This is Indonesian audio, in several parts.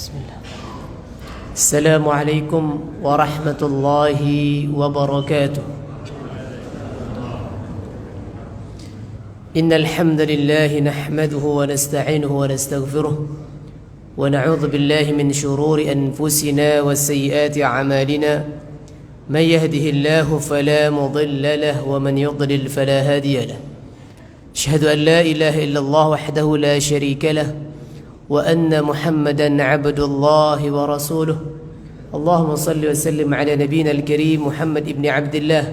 بسم الله. السلام عليكم ورحمة الله وبركاته. إن الحمد لله نحمده ونستعينه ونستغفره ونعوذ بالله من شرور أنفسنا وسيئات أعمالنا. من يهده الله فلا مضل له ومن يضلل فلا هادي له. أشهد أن لا إله إلا الله وحده لا شريك له وأن محمدا عبد الله ورسوله. اللهم صل وسلم على نبينا الكريم محمد بن عبد الله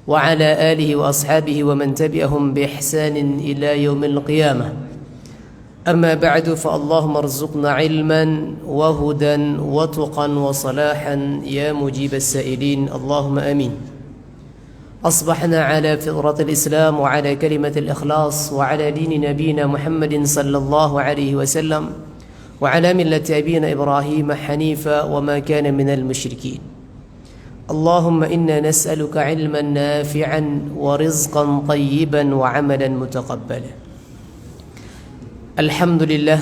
وعلى آله وأصحابه ومن تبعهم بإحسان إلى يوم القيامة. أما بعد فاللهم ارزقنا علما وهدى وتقا وصلاحا يا مجيب السائلين اللهم آمين. أصبحنا على فطرة الإسلام وعلى كلمة الإخلاص وعلى دين نبينا محمد صلى الله عليه وسلم وعلى ملة أبينا إبراهيم حنيفا وما كان من المشركين. اللهم إنا نسألك علما نافعا ورزقا طيبا وعملا متقبلا. Alhamdulillah,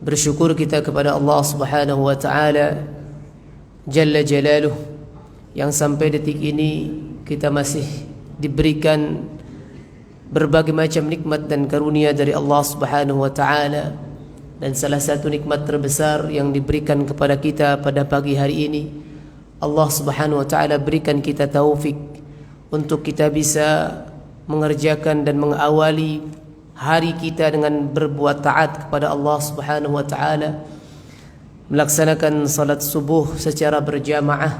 bersyukur kita kepada Allah Subhanahu wa taala Jalla Jalaluh yang sampai detik ini kita masih diberikan berbagai macam nikmat dan karunia dari Allah Subhanahu wa taala, dan salah satu nikmat terbesar yang diberikan kepada kita pada pagi hari ini, Allah Subhanahu wa taala berikan kita taufik untuk kita bisa mengerjakan dan mengawali hari kita dengan berbuat taat kepada Allah Subhanahu wa taala, melaksanakan salat subuh secara berjamaah,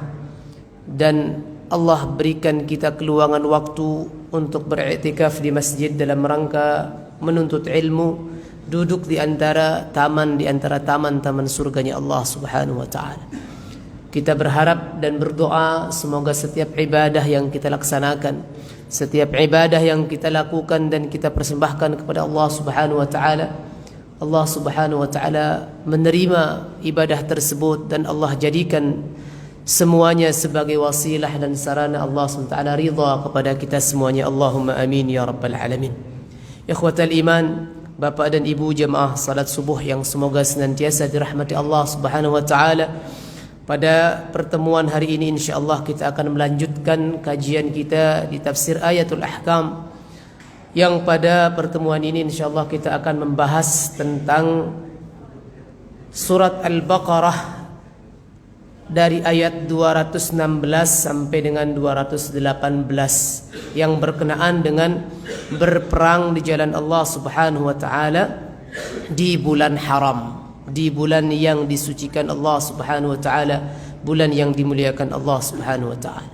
dan Allah berikan kita keluangan waktu untuk beriktikaf di masjid dalam rangka menuntut ilmu, duduk di antara taman-taman surganya Allah Subhanahu wa taala. Kita berharap dan berdoa semoga setiap ibadah yang kita laksanakan, setiap ibadah yang kita lakukan dan kita persembahkan kepada Allah Subhanahu wa taala, Allah Subhanahu wa taala menerima ibadah tersebut dan Allah jadikan semuanya sebagai wasilah dan sarana Allah SWT ridha kepada kita semuanya. Allahumma amin ya rabbal alamin. Ikhwatal iman, Bapak dan Ibu jemaah salat subuh yang semoga senantiasa dirahmati Allah Subhanahu wa taala. Pada pertemuan hari ini insyaallah kita akan melanjutkan kajian kita di tafsir Ayatul Ahkam, yang pada pertemuan ini insyaallah kita akan membahas tentang surat Al-Baqarah dari ayat 216 sampai dengan 218 yang berkenaan dengan berperang di jalan Allah Subhanahu wa taala di bulan haram, di bulan yang disucikan Allah Subhanahu wa taala, bulan yang dimuliakan Allah Subhanahu wa taala.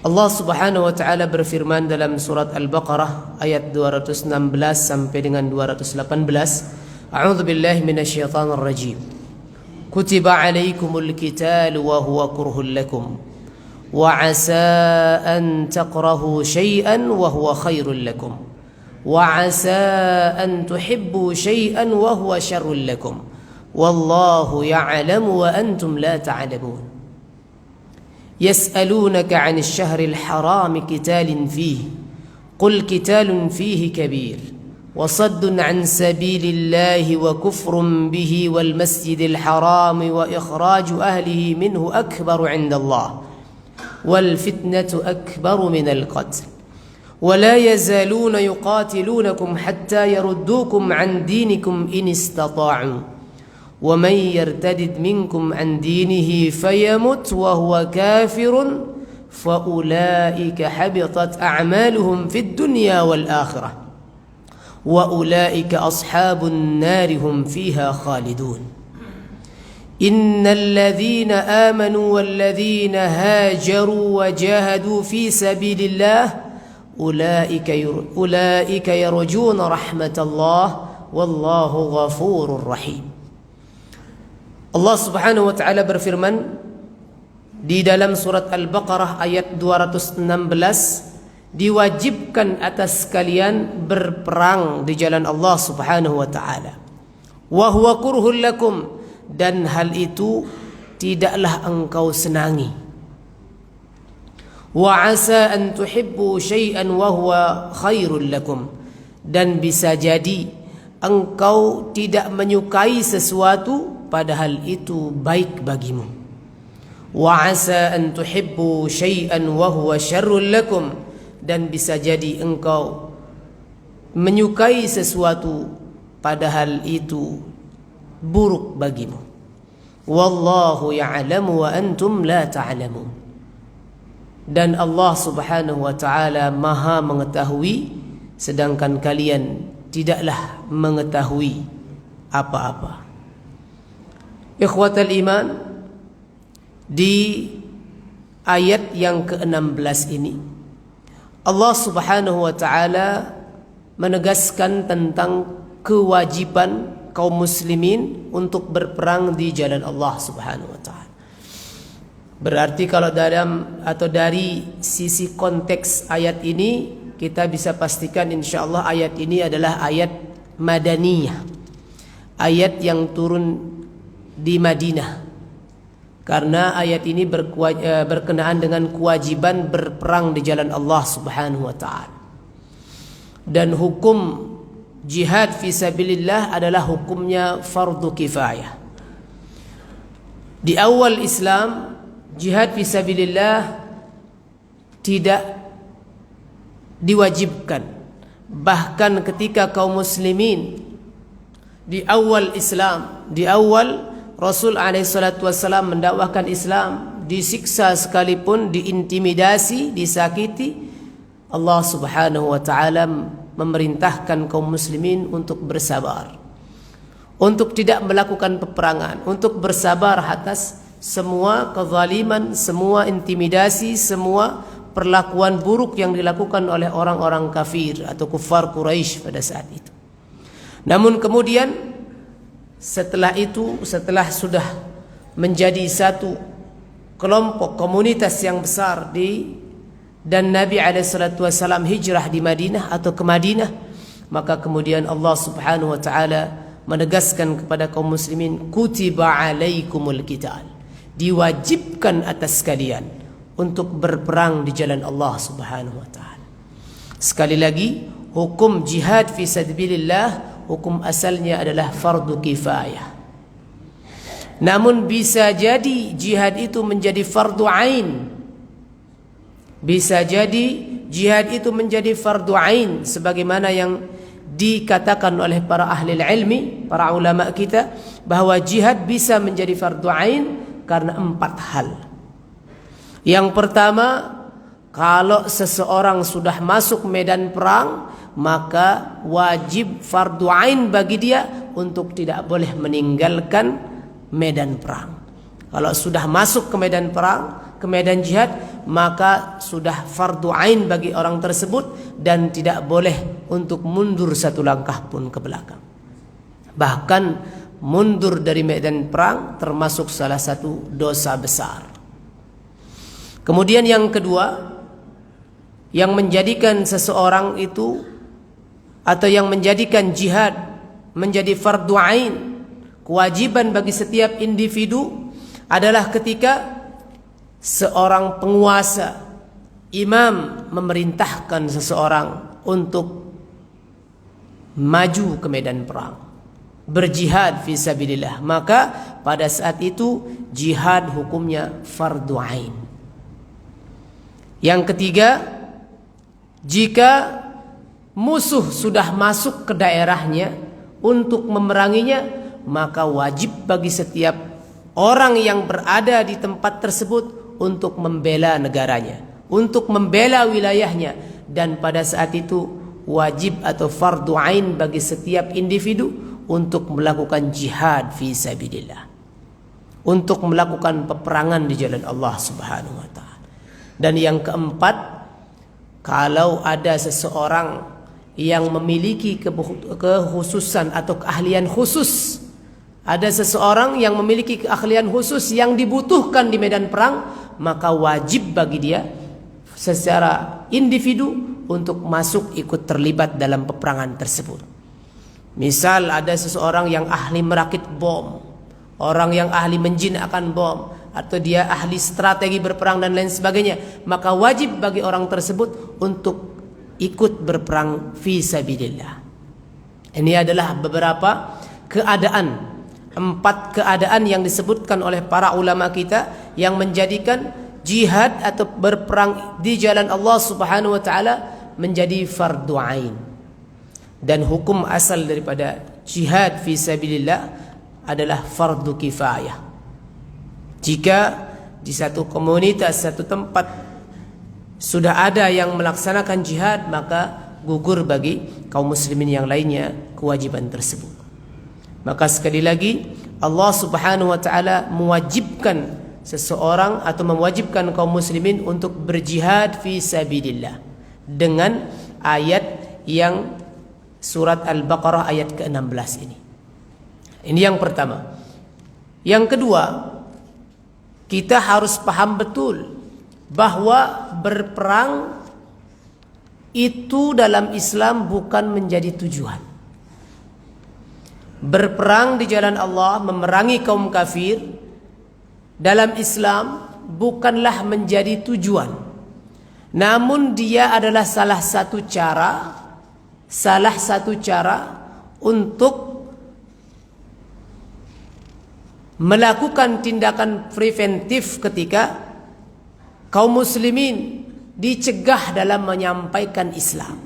Allah Subhanahu wa taala berfirman dalam surat Al-Baqarah ayat 216 sampai dengan 218, A'udzu billahi minasyaitonir rajim. Kutiba 'alaikumul qitalu wa huwa kurhul lakum wa 'asa an takrahu syai'an wa huwa khairul lakum wa 'asa an tuhibbu syai'an wa huwa syarrul lakum wallahu ya'lamu wa antum la ta'lamun. Yas'alunaka 'anil syahril haram qitalin fihi qul qitalun fihi kabir وصد عن سبيل الله وكفر به والمسجد الحرام وإخراج أهله منه أكبر عند الله والفتنة أكبر من القتل ولا يزالون يقاتلونكم حتى يردوكم عن دينكم إن استطاعوا ومن يرتد منكم عن دينه فيمت وهو كافر فأولئك حبطت أعمالهم في الدنيا والآخرة وأولئك أصحاب النار هم فيها خالدون. إن الذين آمنوا والذين هاجروا وجاهدوا في سبيل الله أولئك يرجون رحمة الله والله غفور رحيم. Allah Subhanahu wa taala berfirman di dalam surat Al-Baqarah ayat 216, diwajibkan atas kalian berperang di jalan Allah Subhanahu wa taala. Wa huwa kurhul lakum, dan hal itu tidaklah engkau senangi. Wa asa an tuhibbu syai'an wa huwa khairul lakum, dan bisa jadi engkau tidak menyukai sesuatu padahal itu baik bagimu. Wa asa an tuhibbu syai'an wa huwa syarrul lakum, dan bisa jadi engkau menyukai sesuatu padahal itu buruk bagimu. Wallahu ya'lamu wa antum la ta'lamun. Dan Allah Subhanahu wa taala Maha mengetahui sedangkan kalian tidaklah mengetahui apa-apa. Ikhwatal iman, di ayat yang ke-16 ini Allah Subhanahu wa taala menegaskan tentang kewajiban kaum muslimin untuk berperang di jalan Allah Subhanahu wa taala. Berarti kalau dari sisi konteks ayat ini kita bisa pastikan insyaallah ayat ini adalah ayat Madaniyah, ayat yang turun di Madinah, karena ayat ini berkenaan dengan kewajiban berperang di jalan Allah Subhanahu wa taala. Dan hukum jihad fi sabilillah adalah hukumnya fardu kifayah. Di awal Islam, jihad fi sabilillah tidak diwajibkan. Bahkan ketika kaum muslimin di awal Islam, di awal Rasul alaihissalatu wassalam mendakwahkan Islam, disiksa sekalipun, diintimidasi, disakiti, Allah Subhanahu wa taala memerintahkan kaum muslimin untuk bersabar, untuk tidak melakukan peperangan, untuk bersabar atas semua kezaliman, semua intimidasi, semua perlakuan buruk yang dilakukan oleh orang-orang kafir atau kufar Quraisy pada saat itu. Namun kemudian setelah itu, setelah sudah menjadi satu kelompok komunitas yang besar dan Nabi alaihissalatu wassalam hijrah di Madinah atau ke Madinah, maka kemudian Allah Subhanahu wa taala menegaskan kepada kaum muslimin, kutiba alaikumul qital, diwajibkan atas kalian untuk berperang di jalan Allah Subhanahu wa taala. Sekali lagi, hukum jihad fi sabilillah hukum asalnya adalah fardu kifayah. Namun bisa jadi jihad itu menjadi fardu ain. Bisa jadi jihad itu menjadi fardu ain sebagaimana yang dikatakan oleh para ahli ilmi, para ulama kita, bahwa jihad bisa menjadi fardu ain karena 4 hal. Yang pertama, kalau seseorang sudah masuk medan perang, maka wajib fardu ain bagi dia untuk tidak boleh meninggalkan medan perang. Kalau sudah masuk ke medan perang, ke medan jihad, maka sudah fardu ain bagi orang tersebut dan tidak boleh untuk mundur satu langkah pun ke belakang. Bahkan mundur dari medan perang termasuk salah satu dosa besar. Kemudian yang kedua, yang menjadikan seseorang itu atau yang menjadikan jihad menjadi fardu ain, kewajiban bagi setiap individu, adalah ketika seorang penguasa, imam, memerintahkan seseorang untuk maju ke medan perang, berjihad fi sabilillah, maka pada saat itu jihad hukumnya fardu ain. Yang ketiga, jika musuh sudah masuk ke daerahnya untuk memeranginya, maka wajib bagi setiap orang yang berada di tempat tersebut untuk membela negaranya, untuk membela wilayahnya. Dan pada saat itu wajib atau fardu ain bagi setiap individu untuk melakukan jihad fi sabilillah, untuk melakukan peperangan di jalan Allah Subhanahu wa taala. Dan yang keempat, kalau ada seseorang yang memiliki kekhususan atau keahlian khusus, ada seseorang yang memiliki keahlian khusus yang dibutuhkan di medan perang, maka wajib bagi dia secara individu untuk masuk ikut terlibat dalam peperangan tersebut. Misal ada seseorang yang ahli merakit bom, orang yang ahli menjinakkan bom, atau dia ahli strategi berperang dan lain sebagainya, maka wajib bagi orang tersebut untuk ikut berperang fi sabilillah. Ini adalah beberapa keadaan, 4 keadaan yang disebutkan oleh para ulama kita yang menjadikan jihad atau berperang di jalan Allah Subhanahu wa taala menjadi fardu ain. Dan hukum asal daripada jihad fi sabilillah adalah fardu kifayah. Jika di satu komunitas, satu tempat sudah ada yang melaksanakan jihad, maka gugur bagi kaum muslimin yang lainnya kewajiban tersebut. Maka sekali lagi Allah Subhanahu wa taala mewajibkan seseorang atau mewajibkan kaum muslimin untuk berjihad fi sabilillah dengan ayat yang surat Al-Baqarah ayat ke-16 ini. Ini yang pertama. Yang kedua, kita harus paham betul bahwa berperang itu dalam Islam bukan menjadi tujuan. Berperang di jalan Allah, memerangi kaum kafir dalam Islam bukanlah menjadi tujuan. Namun dia adalah salah satu cara untuk melakukan tindakan preventif ketika kaum muslimin dicegah dalam menyampaikan Islam.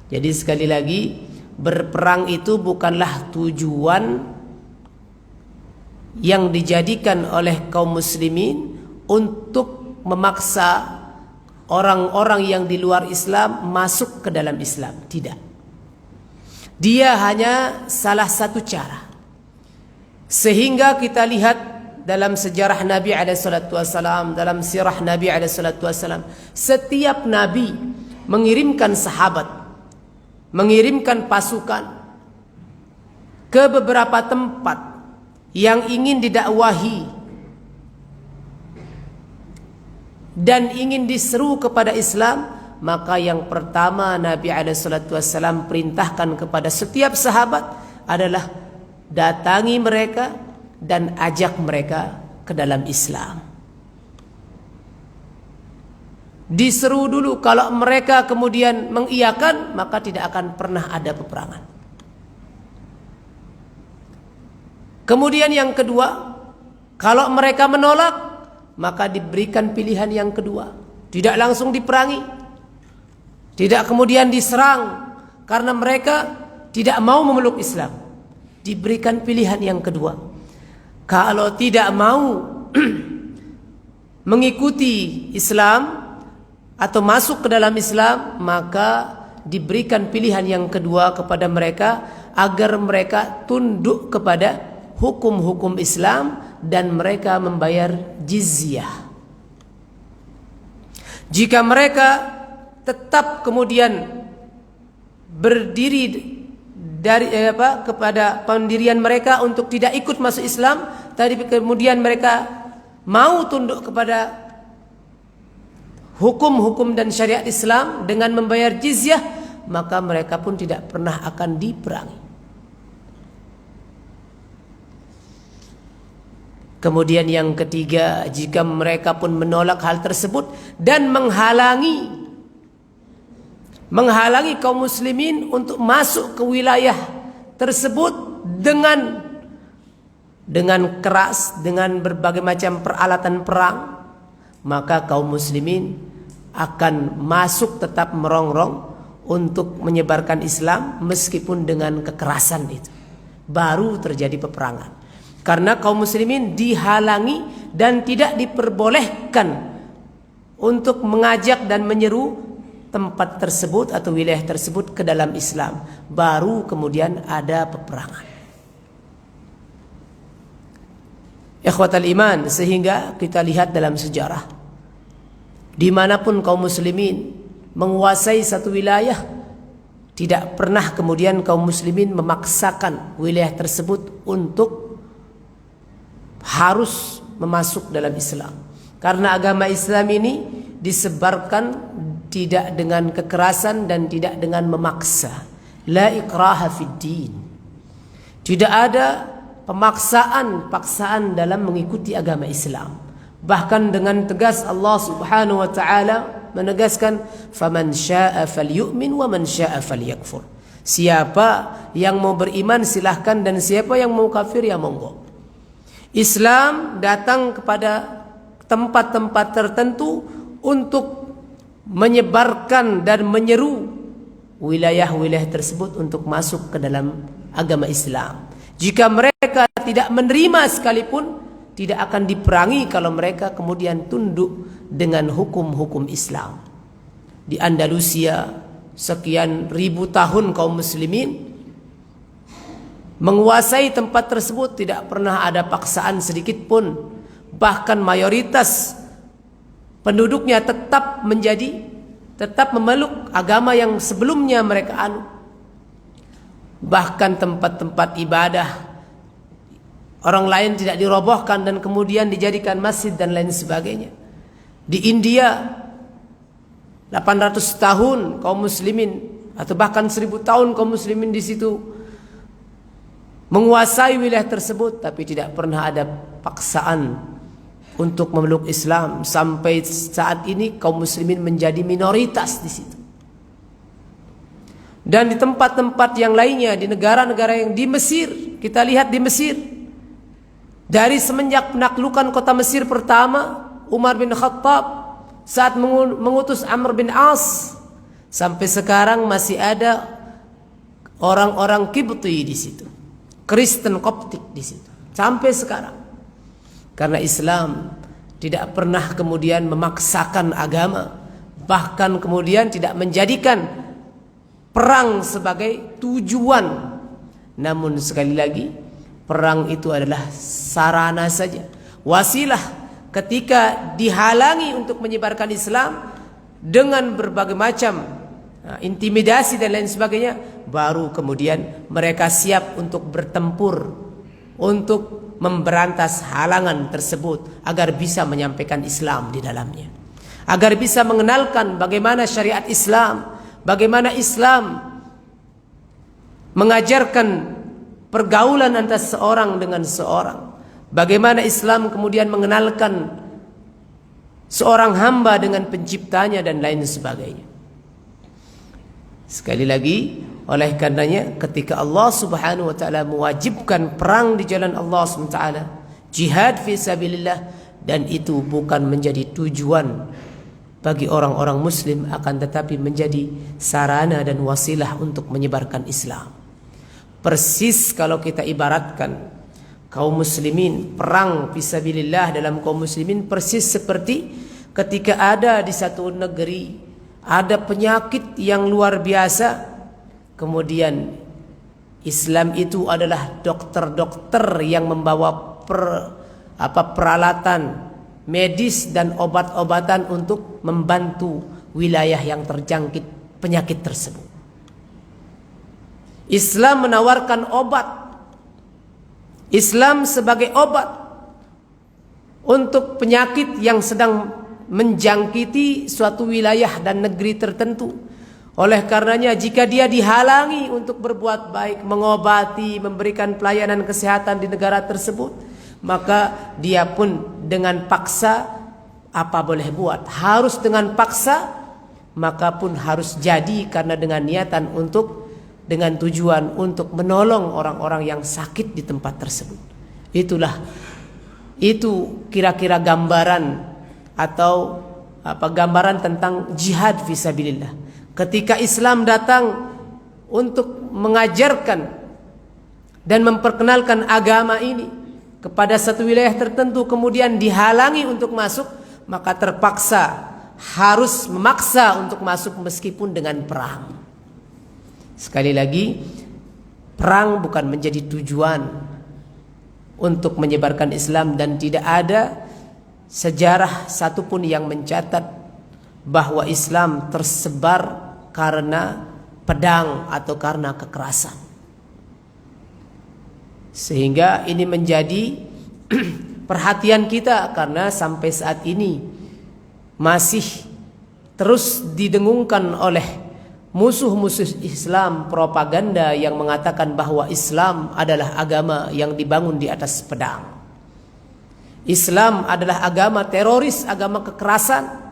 Jadi sekali lagi, berperang itu bukanlah tujuan yang dijadikan oleh kaum muslimin untuk memaksa orang-orang yang di luar Islam masuk ke dalam Islam. Tidak. Dia hanya salah satu cara. Sehingga kita lihat dalam sejarah Nabi SAW, dalam sirah Nabi SAW, setiap Nabi mengirimkan sahabat, mengirimkan pasukan ke beberapa tempat yang ingin didakwahi dan ingin diseru kepada Islam. Maka yang pertama Nabi SAW perintahkan kepada setiap sahabat adalah datangi mereka dan ajak mereka ke dalam Islam. Diseru dulu, kalau mereka kemudian mengiyakan, maka tidak akan pernah ada peperangan. Kemudian yang kedua, kalau mereka menolak, maka diberikan pilihan yang kedua. Tidak langsung diperangi, tidak kemudian diserang karena mereka tidak mau memeluk Islam. Diberikan pilihan yang kedua. Kalau tidak mau mengikuti Islam atau masuk ke dalam Islam, maka diberikan pilihan yang kedua kepada mereka agar mereka tunduk kepada hukum-hukum Islam dan mereka membayar jizyah. Jika mereka tetap kemudian berdiri kepada pendirian mereka untuk tidak ikut masuk Islam, tadi kemudian mereka mau tunduk kepada hukum-hukum dan syariat Islam dengan membayar jizyah, maka mereka pun tidak pernah akan diperangi. Kemudian yang ketiga, jika mereka pun menolak hal tersebut dan menghalangi kaum muslimin untuk masuk ke wilayah tersebut dengan keras, dengan berbagai macam peralatan perang, maka kaum muslimin akan masuk tetap merongrong untuk menyebarkan Islam meskipun dengan kekerasan itu. Baru terjadi peperangan. Karena kaum muslimin dihalangi dan tidak diperbolehkan untuk mengajak dan menyeru tempat tersebut atau wilayah tersebut ke dalam Islam. Baru kemudian ada peperangan. Ikhwatal iman, sehingga kita lihat dalam sejarah, dimanapun kaum muslimin menguasai satu wilayah, tidak pernah kemudian kaum muslimin memaksakan wilayah tersebut untuk harus memasuk dalam Islam. Karena agama Islam ini disebarkan tidak dengan kekerasan dan tidak dengan memaksa. La ikraha fid din. Tidak ada paksaan dalam mengikuti agama Islam. Bahkan dengan tegas Allah Subhanahu wa taala menegaskan, faman syaa'a falyu'min wa man syaa'a falyakfur. Siapa yang mau beriman silahkan, dan siapa yang mau kafir ya monggo. Islam datang kepada tempat-tempat tertentu untuk menyebarkan dan menyeru wilayah-wilayah tersebut untuk masuk ke dalam agama Islam. Jika mereka tidak menerima sekalipun, tidak akan diperangi kalau mereka kemudian tunduk dengan hukum-hukum Islam. Di Andalusia sekian ribu tahun kaum muslimin menguasai tempat tersebut, tidak pernah ada paksaan sedikit pun. Bahkan mayoritas penduduknya tetap memeluk agama yang sebelumnya mereka anut. Bahkan tempat-tempat ibadah orang lain tidak dirobohkan dan kemudian dijadikan masjid dan lain sebagainya. Di India 800 tahun kaum muslimin, atau bahkan 1000 tahun kaum muslimin di situ menguasai wilayah tersebut, tapi tidak pernah ada paksaan untuk memeluk Islam. Sampai saat ini kaum muslimin menjadi minoritas di situ. Dan di tempat-tempat yang lainnya, di negara-negara yang di Mesir, kita lihat di Mesir, dari semenjak penaklukan kota Mesir pertama Umar bin Khattab saat mengutus Amr bin As, sampai sekarang masih ada orang-orang Qibti di situ, Kristen Koptik di situ sampai sekarang. Karena Islam tidak pernah kemudian memaksakan agama, bahkan kemudian tidak menjadikan perang sebagai tujuan. Namun sekali lagi, perang itu adalah sarana saja, wasilah. Ketika dihalangi untuk menyebarkan Islam dengan berbagai macam intimidasi dan lain sebagainya, baru kemudian mereka siap untuk bertempur, untuk memberantas halangan tersebut agar bisa menyampaikan Islam di dalamnya, agar bisa mengenalkan bagaimana syariat Islam, bagaimana Islam mengajarkan pergaulan antara seorang dengan seorang, bagaimana Islam kemudian mengenalkan seorang hamba dengan penciptanya dan lain sebagainya. Sekali lagi, oleh karenanya ketika Allah Subhanahu wa taala mewajibkan perang di jalan Allah Subhanahu wa taala, jihad fi sabilillah, dan itu bukan menjadi tujuan bagi orang-orang muslim, akan tetapi menjadi sarana dan wasilah untuk menyebarkan Islam. Persis kalau kita ibaratkan kaum muslimin, perang fisabilillah dalam kaum muslimin persis seperti ketika ada di satu negeri ada penyakit yang luar biasa, kemudian Islam itu adalah dokter-dokter yang membawa peralatan medis dan obat-obatan untuk membantu wilayah yang terjangkit penyakit tersebut. Islam menawarkan obat, Islam sebagai obat untuk penyakit yang sedang menjangkiti suatu wilayah dan negeri tertentu. Oleh karenanya jika dia dihalangi untuk berbuat baik, mengobati, memberikan pelayanan kesehatan di negara tersebut, maka dia pun dengan paksa, apa boleh buat, harus dengan paksa, maka pun harus jadi, karena dengan niatan untuk, dengan tujuan untuk menolong orang-orang yang sakit di tempat tersebut. Itu kira-kira gambaran atau gambaran tentang jihad fisabilillah. Ketika Islam datang untuk mengajarkan dan memperkenalkan agama ini kepada satu wilayah tertentu, kemudian dihalangi untuk masuk, maka terpaksa harus memaksa untuk masuk meskipun dengan perang. Sekali lagi, perang bukan menjadi tujuan untuk menyebarkan Islam, dan tidak ada sejarah satupun yang mencatat bahwa Islam tersebar karena pedang atau karena kekerasan. Sehingga ini menjadi perhatian kita, karena sampai saat ini masih terus didengungkan oleh musuh-musuh Islam propaganda yang mengatakan bahwa Islam adalah agama yang dibangun di atas pedang. Islam adalah agama teroris, agama kekerasan,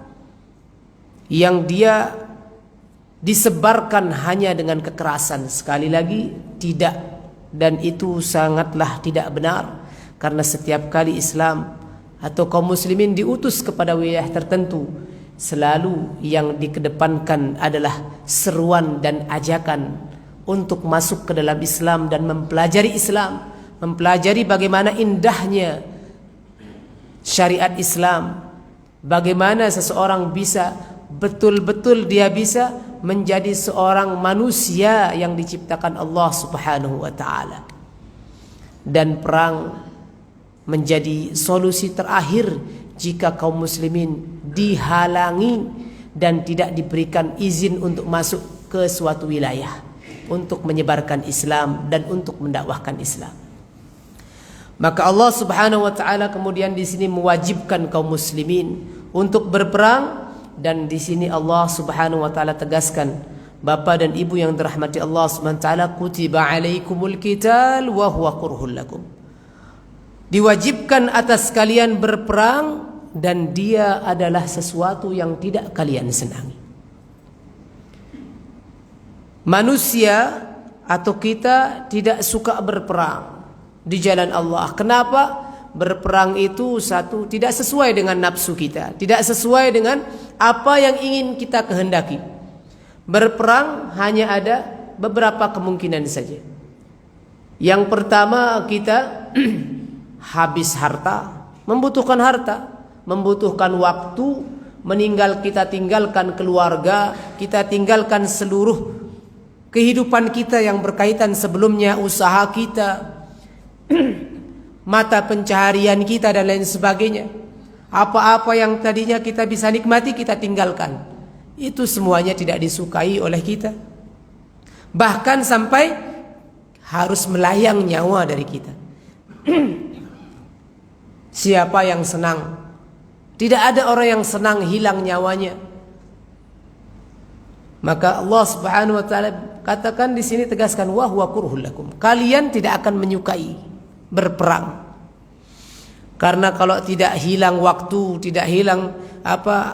yang dia disebarkan hanya dengan kekerasan. Sekali lagi tidak, dan itu sangatlah tidak benar, karena setiap kali Islam atau kaum muslimin diutus kepada wilayah tertentu, selalu yang dikedepankan adalah seruan dan ajakan untuk masuk ke dalam Islam dan mempelajari Islam, mempelajari bagaimana indahnya syariat Islam, bagaimana seseorang bisa betul-betul dia bisa menjadi seorang manusia yang diciptakan Allah Subhanahu wa taala. Dan perang menjadi solusi terakhir jika kaum muslimin dihalangi dan tidak diberikan izin untuk masuk ke suatu wilayah untuk menyebarkan Islam dan untuk mendakwahkan Islam. Maka Allah Subhanahu wa taala kemudian di sini mewajibkan kaum muslimin untuk berperang, dan di sini Allah Subhanahu wa taala tegaskan, Bapak dan Ibu yang dirahmati Allah Subhanahu wa taala, kutiba alaikumul qital wa huwa kurhul lakum. Diwajibkan atas kalian berperang dan dia adalah sesuatu yang tidak kalian senangi. Manusia atau kita tidak suka berperang di jalan Allah. Kenapa? Berperang itu satu, tidak sesuai dengan nafsu kita, tidak sesuai dengan apa yang ingin kita kehendaki. Berperang hanya ada beberapa kemungkinan saja. Yang pertama, kita habis harta, membutuhkan harta, membutuhkan waktu, kita tinggalkan keluarga, kita tinggalkan seluruh kehidupan kita yang berkaitan sebelumnya, usaha kita, mata pencaharian kita dan lain sebagainya. Apa-apa yang tadinya kita bisa nikmati kita tinggalkan. Itu semuanya tidak disukai oleh kita. Bahkan sampai harus melayang nyawa dari kita. Siapa yang senang? Tidak ada orang yang senang hilang nyawanya. Maka Allah Subhanahu wa taala katakan di sini, tegaskan, wa huwa kurhul lakum. Kalian tidak akan menyukai berperang. Karena kalau tidak hilang waktu, tidak hilang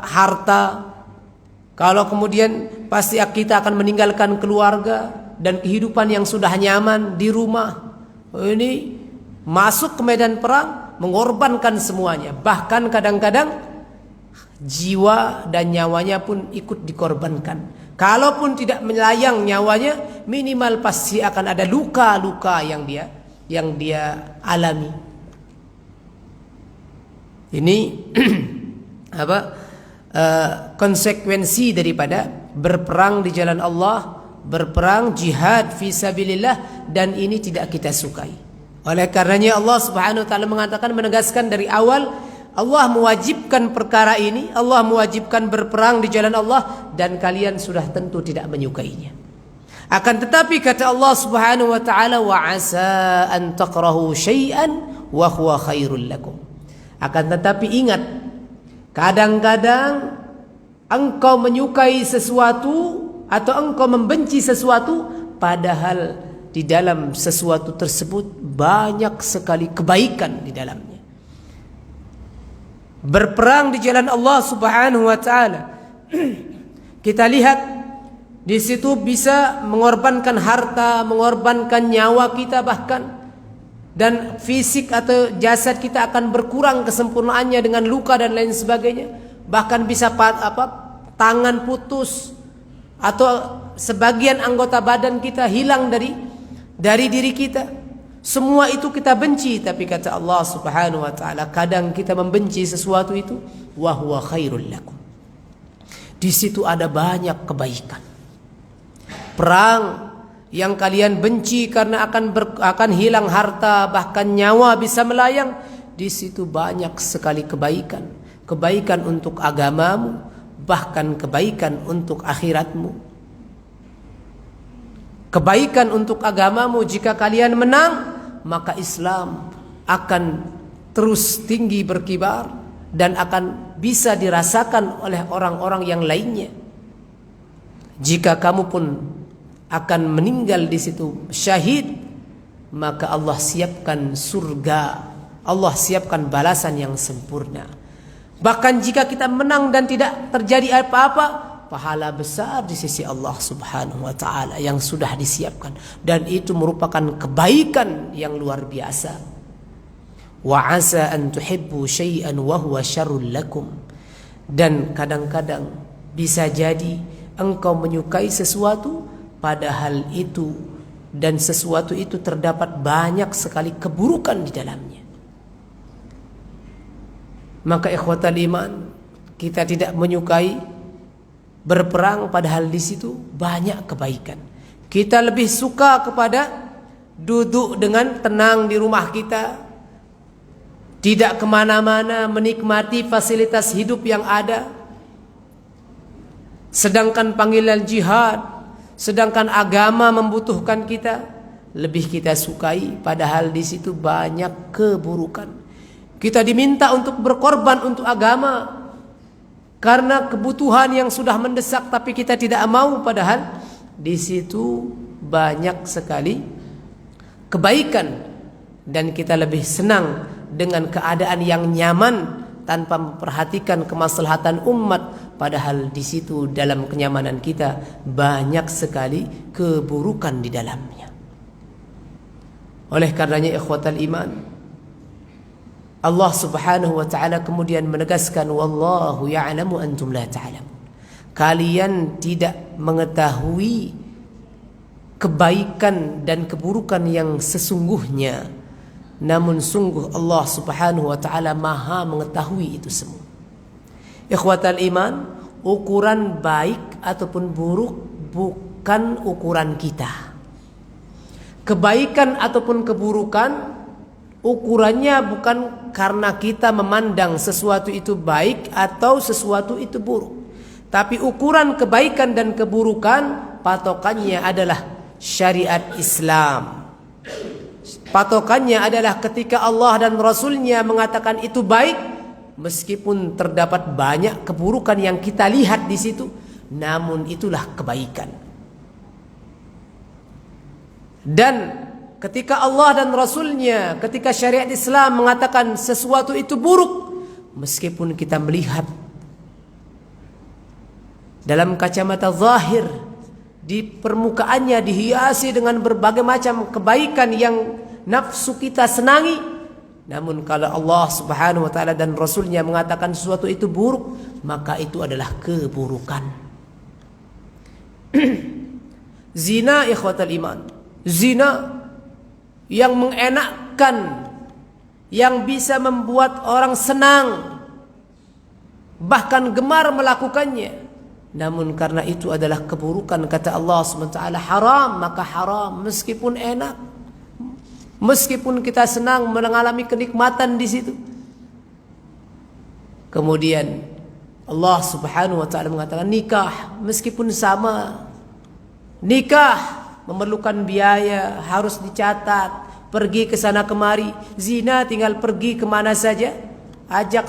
harta, kalau kemudian pasti kita akan meninggalkan keluarga dan kehidupan yang sudah nyaman di rumah. Ini masuk ke medan perang, mengorbankan semuanya. Bahkan kadang-kadang jiwa dan nyawanya pun ikut dikorbankan. Kalaupun tidak melayang nyawanya, minimal pasti akan ada luka-luka yang dia alami. Ini konsekuensi daripada berperang di jalan Allah, berperang jihad fi sabilillah, dan ini tidak kita sukai. Oleh karenanya Allah Subhanahu wa taala mengatakan, menegaskan dari awal, Allah mewajibkan perkara ini, Allah mewajibkan berperang di jalan Allah, dan kalian sudah tentu tidak menyukainya. Akan tetapi kata Allah Subhanahu wa taala, wa asa an takrahu syai'an wa huwa khairul lakum. Akan tetapi ingat, kadang-kadang engkau menyukai sesuatu atau engkau membenci sesuatu, padahal di dalam sesuatu tersebut banyak sekali kebaikan di dalamnya. Berperang di jalan Allah Subhanahu wa taala, kita lihat di situ bisa mengorbankan harta, mengorbankan nyawa kita bahkan, dan fisik atau jasad kita akan berkurang kesempurnaannya dengan luka dan lain sebagainya. Bahkan bisa tangan putus atau sebagian anggota badan kita hilang dari diri kita. Semua itu kita benci, tapi kata Allah Subhanahu wa taala, kadang kita membenci sesuatu itu, wa huwa khairul lakum. Di situ ada banyak kebaikan. Perang yang kalian benci karena akan hilang harta, bahkan nyawa bisa melayang, di situ banyak sekali kebaikan. Kebaikan untuk agamamu, bahkan kebaikan untuk akhiratmu. Kebaikan untuk agamamu, jika kalian menang, maka Islam akan terus tinggi berkibar dan akan bisa dirasakan oleh orang-orang yang lainnya. Jika kamu pun akan meninggal di situ syahid, maka Allah siapkan surga, Allah siapkan balasan yang sempurna. Bahkan jika kita menang dan tidak terjadi apa-apa, pahala besar di sisi Allah Subhanahu wa taala yang sudah disiapkan, dan itu merupakan kebaikan yang luar biasa. Wa asa an tuhibbu syai'an wa huwa syarrul lakum. Dan kadang-kadang bisa jadi engkau menyukai sesuatu padahal itu dan sesuatu itu terdapat banyak sekali keburukan di dalamnya. Maka ikhwatal iman, kita tidak menyukai berperang padahal di situ banyak kebaikan. Kita lebih suka kepada duduk dengan tenang di rumah kita, tidak kemana-mana, menikmati fasilitas hidup yang ada. Sedangkan panggilan jihad, sedangkan agama membutuhkan kita, lebih kita sukai padahal di situ banyak keburukan. Kita diminta untuk berkorban untuk agama karena kebutuhan yang sudah mendesak, tapi kita tidak mau, padahal di situ banyak sekali kebaikan, dan kita lebih senang dengan keadaan yang nyaman tanpa memperhatikan kemaslahatan umat, padahal di situ dalam kenyamanan kita banyak sekali keburukan di dalamnya. Oleh karenanya ikhwatal iman, Allah Subhanahu wa taala kemudian menegaskan, wallahu ya'lamu antum la ta'lamun. Kalian tidak mengetahui kebaikan dan keburukan yang sesungguhnya, namun sungguh Allah Subhanahu wa taala Maha mengetahui itu semua. Ikhwatal iman, ukuran baik ataupun buruk bukan ukuran kita. Kebaikan ataupun keburukan ukurannya bukan karena kita memandang sesuatu itu baik atau sesuatu itu buruk. Tapi ukuran kebaikan dan keburukan patokannya adalah syariat Islam. Patokannya adalah ketika Allah dan Rasulnya mengatakan itu baik, meskipun terdapat banyak keburukan yang kita lihat di situ, namun itulah kebaikan. Dan ketika Allah dan Rasulnya, ketika syariat Islam mengatakan sesuatu itu buruk, meskipun kita melihat dalam kacamata zahir, di permukaannya dihiasi dengan berbagai macam kebaikan yang nafsu kita senangi, namun kalau Allah Subhanahu wa taala dan Rasulnya mengatakan sesuatu itu buruk, maka itu adalah keburukan. Zina ikhwatal iman, zina yang mengenakkan, yang bisa membuat orang senang, bahkan gemar melakukannya, namun karena itu adalah keburukan, kata Allah SWT, haram, maka haram meskipun enak, meskipun kita senang mengalami kenikmatan di situ. Kemudian Allah Subhanahu wa taala mengatakan nikah, meskipun sama, nikah memerlukan biaya, harus dicatat, pergi ke sana kemari. Zina tinggal pergi kemana saja, ajak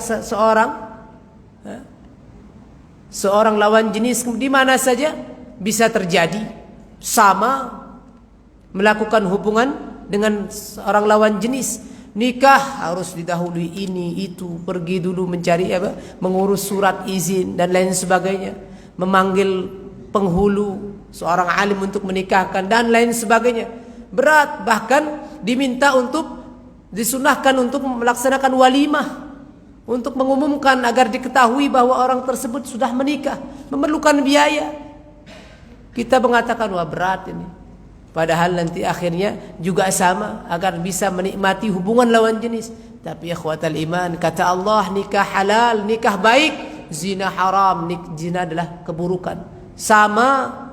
seorang lawan jenis di mana saja bisa terjadi. Sama melakukan hubungan dengan seorang lawan jenis, nikah harus didahului ini itu, pergi dulu mencari mengurus surat izin dan lain sebagainya, memanggil penghulu seorang alim untuk menikahkan dan lain sebagainya. Berat, bahkan diminta untuk disunahkan untuk melaksanakan walimah, untuk mengumumkan agar diketahui bahwa orang tersebut sudah menikah, memerlukan biaya. Kita mengatakan wah berat ini, padahal nanti akhirnya juga sama agar bisa menikmati hubungan lawan jenis. Tapi ikhwatal iman, kata Allah nikah halal, nikah baik, zina haram, zina adalah keburukan. Sama.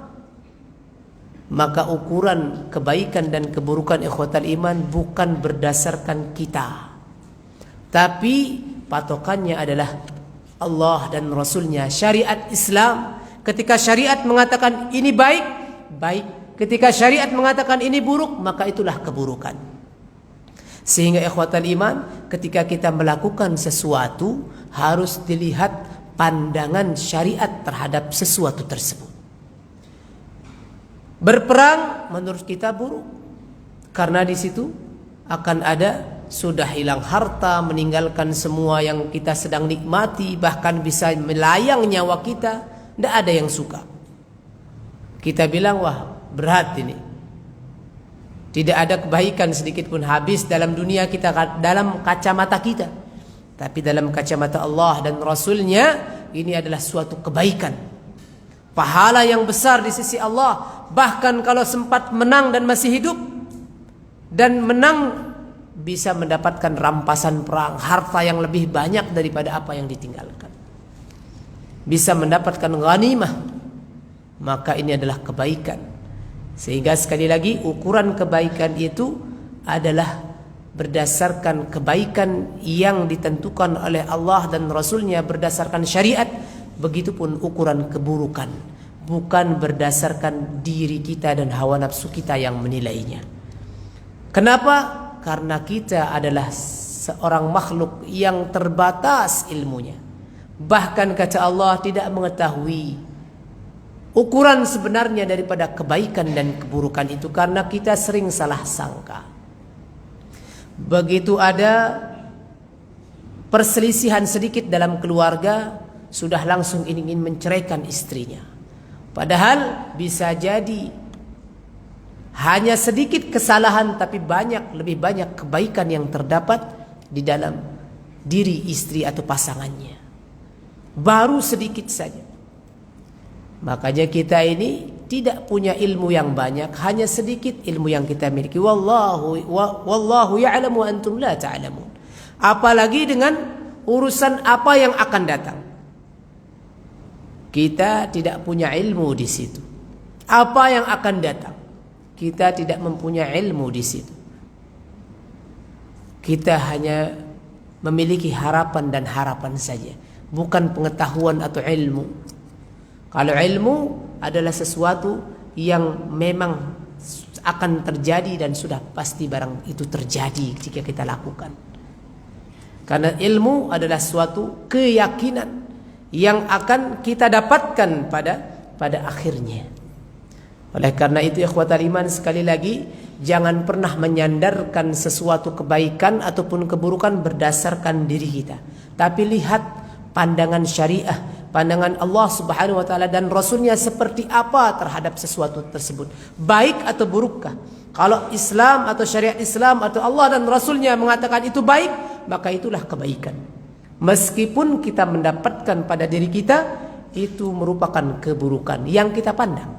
Maka ukuran kebaikan dan keburukan ikhwatal iman bukan berdasarkan kita, tapi patokannya adalah Allah dan Rasulnya, syariat Islam. Ketika syariat mengatakan ini baik, baik. Ketika syariat mengatakan ini buruk, maka itulah keburukan. Sehingga ikhwatal iman, ketika kita melakukan sesuatu, harus dilihat pandangan syariat terhadap sesuatu tersebut. Berperang menurut kita buruk, karena di situ akan ada sudah hilang harta, meninggalkan semua yang kita sedang nikmati, bahkan bisa melayang nyawa kita, Tidak ada yang suka. Kita bilang, wah berat ini. Tidak ada kebaikan sedikit pun habis dalam dunia kita, dalam kacamata kita. Tapi dalam kacamata Allah dan Rasulnya, ini adalah suatu kebaikan. Pahala yang besar di sisi Allah. Bahkan kalau sempat menang dan masih hidup, dan menang bisa mendapatkan rampasan perang, harta yang lebih banyak daripada apa yang ditinggalkan. Bisa mendapatkan ghanimah. Maka ini adalah kebaikan. Sehingga sekali lagi ukuran kebaikan itu adalah berdasarkan kebaikan yang ditentukan oleh Allah dan Rasulnya berdasarkan syariat. Begitupun ukuran keburukan, bukan berdasarkan diri kita dan hawa nafsu kita yang menilainya. Kenapa? Karena kita adalah seorang makhluk yang terbatas ilmunya. Bahkan kata Allah tidak mengetahui ukuran sebenarnya daripada kebaikan dan keburukan itu, karena kita sering salah sangka. Begitu ada perselisihan sedikit dalam keluarga, sudah langsung ingin menceraikan istrinya. Padahal bisa jadi hanya sedikit kesalahan, tapi lebih banyak kebaikan yang terdapat di dalam diri istri atau pasangannya. Baru sedikit saja. Makanya kita ini tidak punya ilmu yang banyak, hanya sedikit ilmu yang kita miliki. Wallahu ya'lamu wa antum la ta'lamun. Apalagi dengan urusan apa yang akan datang. Kita tidak punya ilmu di situ. Apa yang akan datang, kita tidak mempunyai ilmu di situ. Kita hanya memiliki harapan dan harapan saja, bukan pengetahuan atau ilmu. Kalau ilmu adalah sesuatu yang memang akan terjadi dan sudah pasti barang itu terjadi jika kita lakukan. Karena ilmu adalah suatu keyakinan yang akan kita dapatkan pada akhirnya. Oleh karena itu ikhwatal iman, sekali lagi jangan pernah menyandarkan sesuatu kebaikan ataupun keburukan berdasarkan diri kita, tapi lihat pandangan syariah, pandangan Allah Subhanahu wa taala dan Rasulnya seperti apa terhadap sesuatu tersebut, baik atau burukkah. Kalau Islam atau syariat Islam atau Allah dan Rasulnya mengatakan itu baik, maka itulah kebaikan. Meskipun kita mendapatkan pada diri kita itu merupakan keburukan yang kita pandang,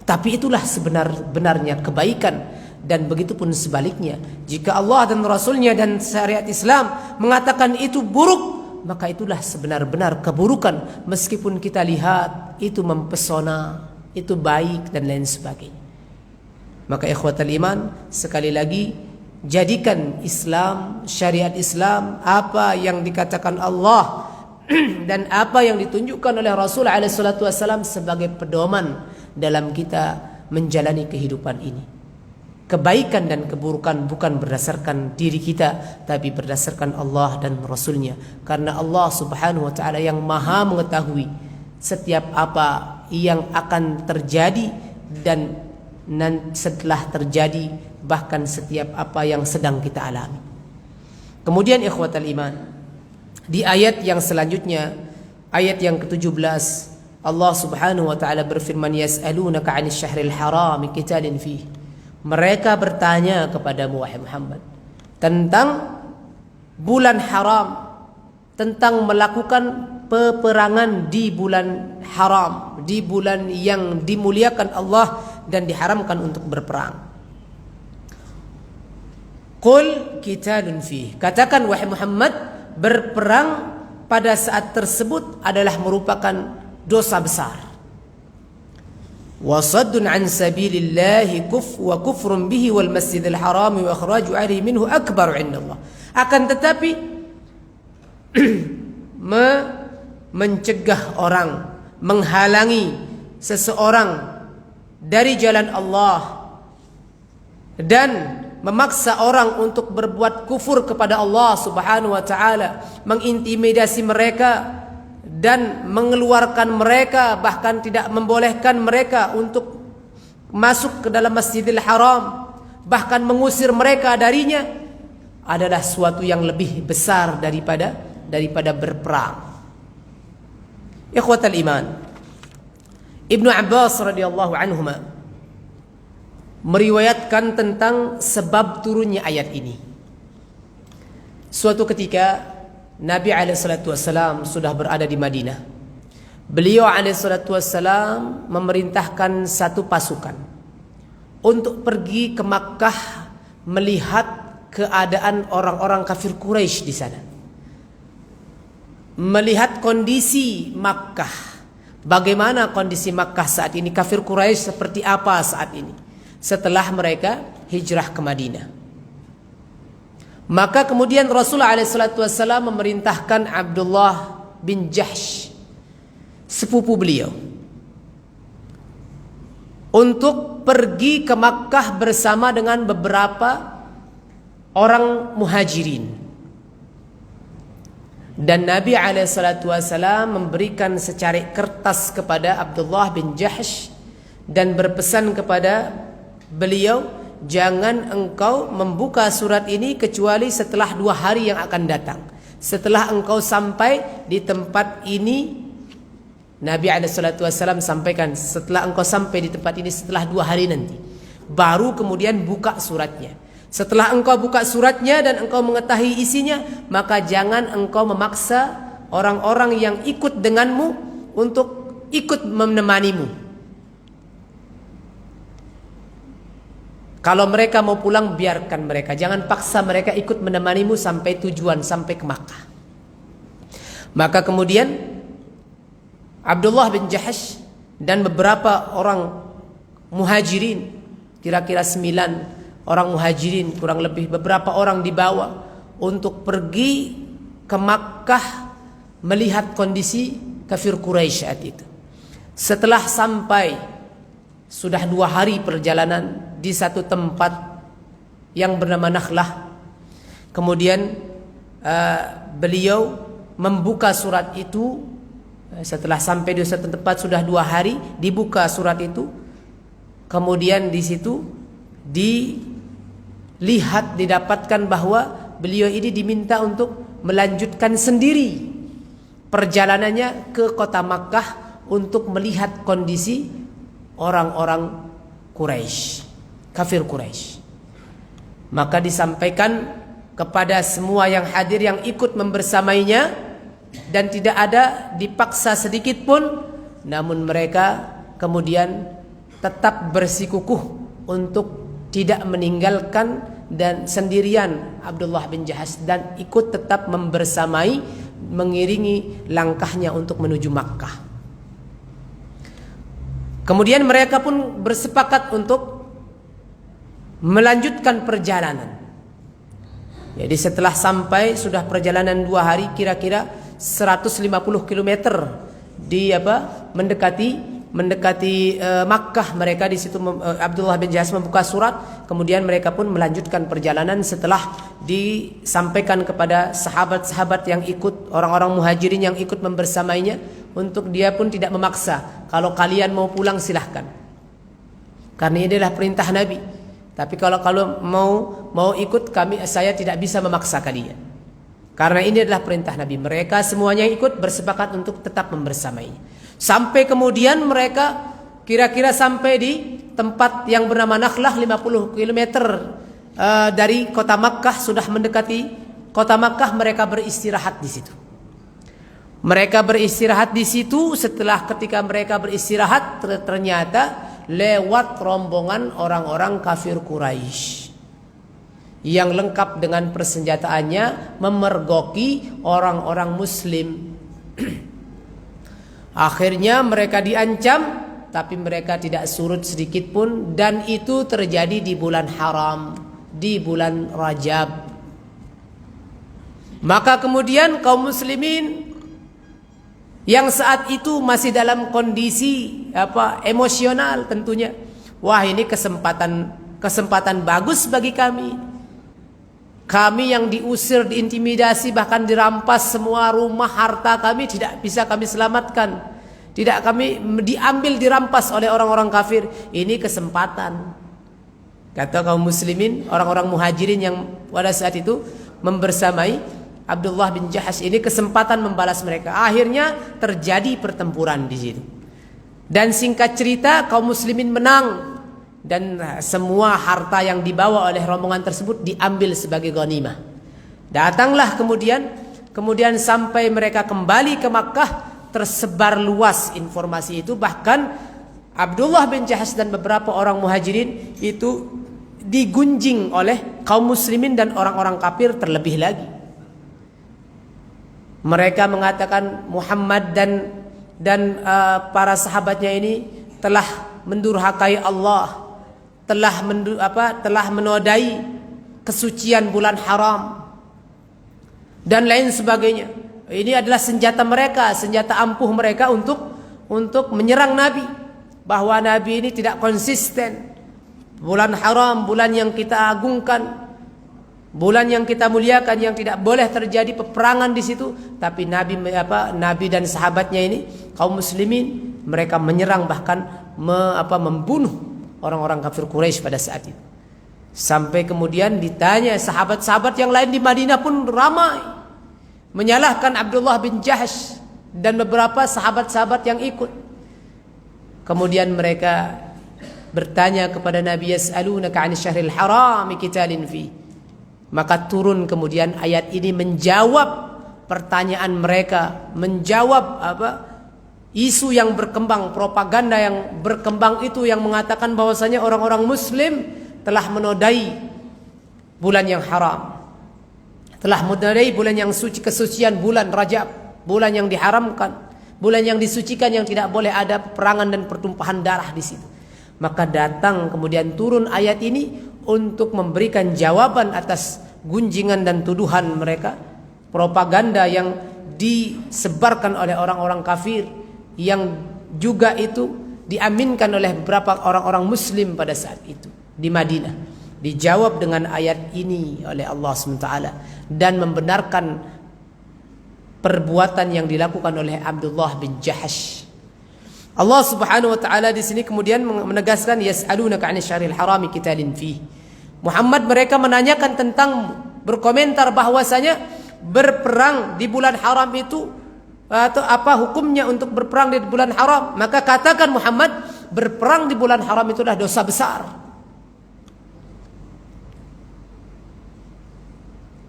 tapi itulah sebenar-benarnya kebaikan. Dan begitu pun sebaliknya, jika Allah dan Rasulnya dan syariat Islam mengatakan itu buruk, maka itulah sebenar-benar keburukan. Meskipun kita lihat itu mempesona, itu baik dan lain sebagainya. Maka ikhwatal iman, sekali lagi jadikan Islam, syariat Islam, apa yang dikatakan Allah dan apa yang ditunjukkan oleh Rasul SAW sebagai pedoman dalam kita menjalani kehidupan ini. Kebaikan dan keburukan bukan berdasarkan diri kita, tapi berdasarkan Allah dan Rasulnya. Karena Allah Subhanahu wa ta'ala yang maha mengetahui setiap apa yang akan terjadi dan setelah terjadi, bahkan setiap apa yang sedang kita alami. Kemudian ikhwatal iman, di ayat yang selanjutnya, ayat yang ke-17, Allah Subhanahu wa ta'ala berfirman, yas'alunaka 'anil syahril haram qitalin fihi. Mereka bertanya kepadamu wahai Muhammad tentang bulan haram, tentang melakukan peperangan di bulan haram, di bulan yang dimuliakan Allah dan diharamkan untuk berperang. Qul qitalun fihi. Katakan wahai Muhammad, berperang pada saat tersebut adalah merupakan dosa besar. Wasaddun an sabilillahi wa kufrun bihi wal masjidil haram wa ikhraju ahlihi minhu akbar 'inda Allah. Akan tetapi mencegah orang, menghalangi seseorang dari jalan Allah dan memaksa orang untuk berbuat kufur kepada Allah Subhanahu wa taala, mengintimidasi mereka dan mengeluarkan mereka, bahkan tidak membolehkan mereka untuk masuk ke dalam Masjidil Haram, bahkan mengusir mereka darinya, adalah suatu yang lebih besar daripada berperang. Ikhwatal iman, Ibnu Abbas radhiyallahu anhuma meriwayatkan tentang sebab turunnya ayat ini. Suatu ketika Nabi SAW sudah berada di Madinah. Beliau SAW memerintahkan satu pasukan untuk pergi ke Makkah melihat keadaan orang-orang kafir Quraisy di sana. Melihat kondisi Makkah. Bagaimana kondisi Makkah saat ini, kafir Quraisy seperti apa saat ini setelah mereka hijrah ke Madinah. Maka kemudian Rasulullah SAW memerintahkan Abdullah bin Jahsh, sepupu beliau, untuk pergi ke Makkah bersama dengan beberapa orang muhajirin. Dan Nabi SAW memberikan secarik kertas kepada Abdullah bin Jahsh dan berpesan kepada beliau, jangan engkau membuka surat ini kecuali setelah 2 hari yang akan datang. Setelah engkau sampai di tempat ini, Nabi SAW sampaikan, setelah engkau sampai di tempat ini setelah 2 hari nanti, baru kemudian buka suratnya. Setelah engkau buka suratnya dan engkau mengetahui isinya, maka jangan engkau memaksa orang-orang yang ikut denganmu untuk ikut menemanimu. Kalau mereka mau pulang, biarkan mereka. Jangan paksa mereka ikut menemanimu sampai tujuan, sampai ke Makkah. Maka kemudian Abdullah bin Jahsh dan beberapa orang muhajirin, kira-kira 9 orang muhajirin, kurang lebih beberapa orang dibawa untuk pergi ke Makkah melihat kondisi kafir Quraisy saat itu. Setelah sampai, sudah 2 hari perjalanan di satu tempat yang bernama Nakhlah. Kemudian beliau membuka surat itu. Setelah sampai di satu tempat sudah 2 hari, dibuka surat itu. Kemudian di situ didapatkan bahwa beliau ini diminta untuk melanjutkan sendiri perjalanannya ke kota Makkah untuk melihat kondisi orang-orang Quraisy, kafir Quraisy. Maka disampaikan kepada semua yang hadir yang ikut membersamainya, dan tidak ada dipaksa sedikit pun, namun mereka kemudian tetap bersikukuh untuk tidak meninggalkan dan sendirian Abdullah bin Jahsh, dan ikut tetap membersamai, mengiringi langkahnya untuk menuju Makkah. Kemudian mereka pun bersepakat untuk melanjutkan perjalanan. Jadi setelah sampai, sudah perjalanan 2 hari, kira-kira 150 km mendekati Makkah. Mereka di situ Abdullah bin Jahsh membuka surat, kemudian mereka pun melanjutkan perjalanan setelah disampaikan kepada sahabat-sahabat yang ikut, orang-orang muhajirin yang ikut membersamainya, untuk dia pun tidak memaksa. Kalau kalian mau pulang silahkan, karena ini adalah perintah Nabi. Tapi kalau mau ikut, saya tidak bisa memaksa kalian, karena ini adalah perintah Nabi. Mereka semuanya ikut bersepakat untuk tetap membersamainya. Sampai kemudian mereka kira-kira sampai di tempat yang bernama Nakhlah, 50 km dari kota Makkah, sudah mendekati kota Makkah. Mereka beristirahat di situ. Setelah ketika mereka beristirahat, ternyata lewat rombongan orang-orang kafir Quraisy yang lengkap dengan persenjataannya, memergoki orang-orang Muslim. Akhirnya mereka diancam, tapi mereka tidak surut sedikit pun, dan itu terjadi di bulan haram, di bulan Rajab. Maka kemudian kaum muslimin yang saat itu masih dalam kondisi emosional tentunya, wah ini kesempatan bagus bagi kami. Kami yang diusir, diintimidasi, bahkan dirampas semua rumah, harta kami tidak bisa kami selamatkan. Tidak, kami diambil, dirampas oleh orang-orang kafir. Ini kesempatan. Kata kaum muslimin, orang-orang muhajirin yang pada saat itu membersamai Abdullah bin Jahash ini kesempatan membalas mereka. Akhirnya terjadi pertempuran di situ. Dan singkat cerita kaum muslimin menang dan semua harta yang dibawa oleh rombongan tersebut diambil sebagai ghanimah. Datanglah kemudian sampai mereka kembali ke Makkah, tersebar luas informasi itu, bahkan Abdullah bin Jahash dan beberapa orang muhajirin itu digunjing oleh kaum muslimin dan orang-orang kafir terlebih lagi. Mereka mengatakan Muhammad dan para sahabatnya ini telah mendurhakai Allah, telah menodai kesucian bulan haram dan lain sebagainya. Ini adalah senjata mereka, senjata ampuh mereka untuk menyerang Nabi, bahwa Nabi ini tidak konsisten. Bulan haram, bulan yang kita agungkan, bulan yang kita muliakan, yang tidak boleh terjadi peperangan di situ. Tapi Nabi dan sahabatnya ini, kaum muslimin, mereka menyerang, bahkan membunuh orang-orang kafir Quraisy pada saat itu. Sampai kemudian ditanya sahabat-sahabat yang lain di Madinah pun ramai menyalahkan Abdullah bin Jahash dan beberapa sahabat-sahabat yang ikut. Kemudian mereka bertanya kepada Nabi, yas'alunaka 'anil syahril haram qitalin fi. Maka turun kemudian ayat ini menjawab pertanyaan mereka, menjawab isu yang berkembang, propaganda yang berkembang itu, yang mengatakan bahwasanya orang-orang muslim telah menodai bulan yang haram, telah menodai bulan yang suci, kesucian bulan Rajab, bulan yang diharamkan, bulan yang disucikan, yang tidak boleh ada peperangan dan pertumpahan darah di situ. Maka datang kemudian turun ayat ini untuk memberikan jawaban atas gunjingan dan tuduhan mereka, propaganda yang disebarkan oleh orang-orang kafir, yang juga itu diaminkan oleh beberapa orang-orang muslim pada saat itu di Madinah. Dijawab dengan ayat ini oleh Allah SWT dan membenarkan perbuatan yang dilakukan oleh Abdullah bin Jahash. Allah Subhanahu wa taala di sini kemudian menegaskan, yas'alunaka 'anil syahril harami qitalin fi. Muhammad, mereka menanyakan tentang, berkomentar bahwasanya berperang di bulan haram itu, atau apa hukumnya untuk berperang di bulan haram. Maka katakan Muhammad, berperang di bulan haram itu adalah dosa besar.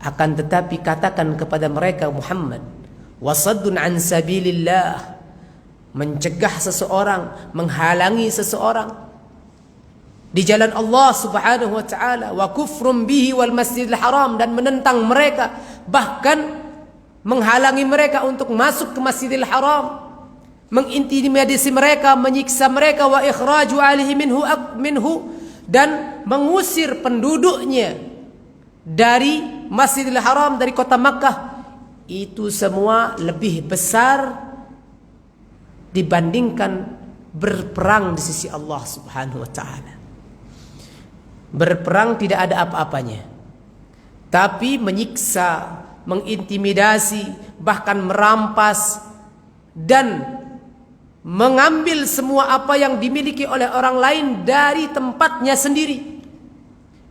Akan tetapi katakan kepada mereka Muhammad, wasaddun an sabilillah, mencegah seseorang, menghalangi seseorang di jalan Allah Subhanahu wa taala, wa kufrum bihi wal masjidil haram, dan menentang mereka, bahkan menghalangi mereka untuk masuk ke Masjidil Haram, mengintimidasi mereka, menyiksa mereka, wa ikhraju alihi minhu, dan mengusir penduduknya dari Masjidil Haram, dari kota Makkah. Itu semua lebih besar dibandingkan berperang di sisi Allah Subhanahu wa taala. Berperang tidak ada apa-apanya, tapi menyiksa, mengintimidasi, bahkan merampas dan mengambil semua apa yang dimiliki oleh orang lain dari tempatnya sendiri,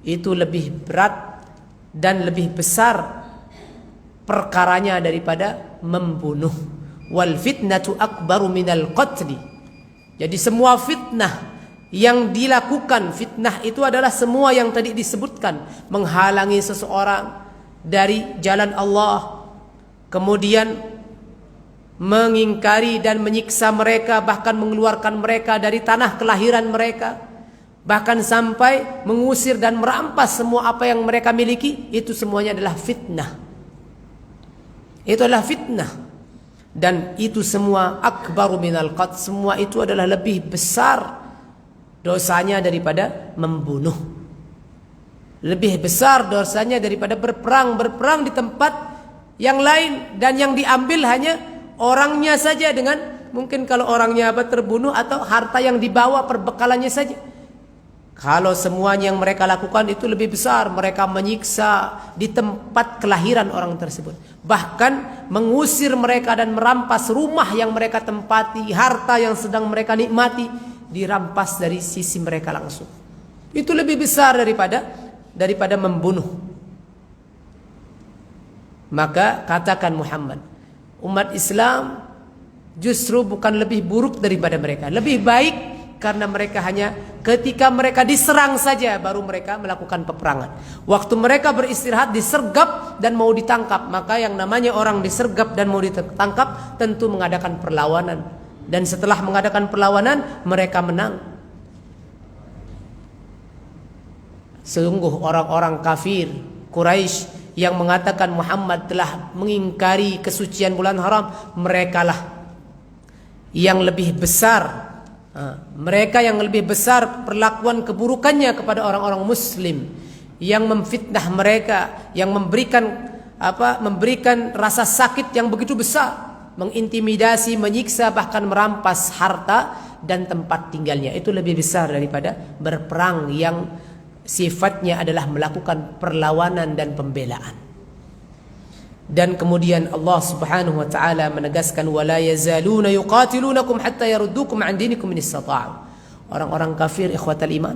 itu lebih berat dan lebih besar perkaranya daripada membunuh. Wal fitnatu akbaru minal qatli. Jadi semua fitnah yang dilakukan, fitnah itu adalah semua yang tadi disebutkan, menghalangi seseorang dari jalan Allah, kemudian mengingkari dan menyiksa mereka, bahkan mengeluarkan mereka dari tanah kelahiran mereka, bahkan sampai mengusir dan merampas semua apa yang mereka miliki. Itu semuanya adalah fitnah. Itu adalah fitnah, dan itu semua akbaru minal qatl, semua itu adalah lebih besar dosanya daripada membunuh, lebih besar dosanya daripada berperang di tempat yang lain, dan yang diambil hanya orangnya saja, dengan mungkin kalau orangnya terbunuh atau harta yang dibawa perbekalannya saja. Kalau semuanya yang mereka lakukan itu lebih besar, mereka menyiksa di tempat kelahiran orang tersebut, bahkan mengusir mereka dan merampas rumah yang mereka tempati, harta yang sedang mereka nikmati dirampas dari sisi mereka langsung. Itu lebih besar daripada membunuh. Maka katakan Muhammad, umat Islam justru bukan lebih buruk daripada mereka, lebih baik, karena mereka hanya ketika mereka diserang saja baru mereka melakukan peperangan. Waktu mereka beristirahat, disergap dan mau ditangkap, maka yang namanya orang disergap dan mau ditangkap tentu mengadakan perlawanan. Dan setelah mengadakan perlawanan, mereka menang. Sungguh orang-orang kafir Quraisy yang mengatakan Muhammad telah mengingkari kesucian bulan haram, merekalah yang lebih besar. Mereka yang lebih besar perlakuan keburukannya kepada orang-orang muslim, yang memfitnah mereka, yang memberikan rasa sakit yang begitu besar, mengintimidasi, menyiksa, bahkan merampas harta dan tempat tinggalnya. Itu lebih besar daripada berperang yang sifatnya adalah melakukan perlawanan dan pembelaan. Dan kemudian Allah Subhanahu wa taala menegaskan, wala yazaluna yuqatilunakum hatta yaruddukum an dinikum in istata'u. Orang-orang kafir ikhwatal iman,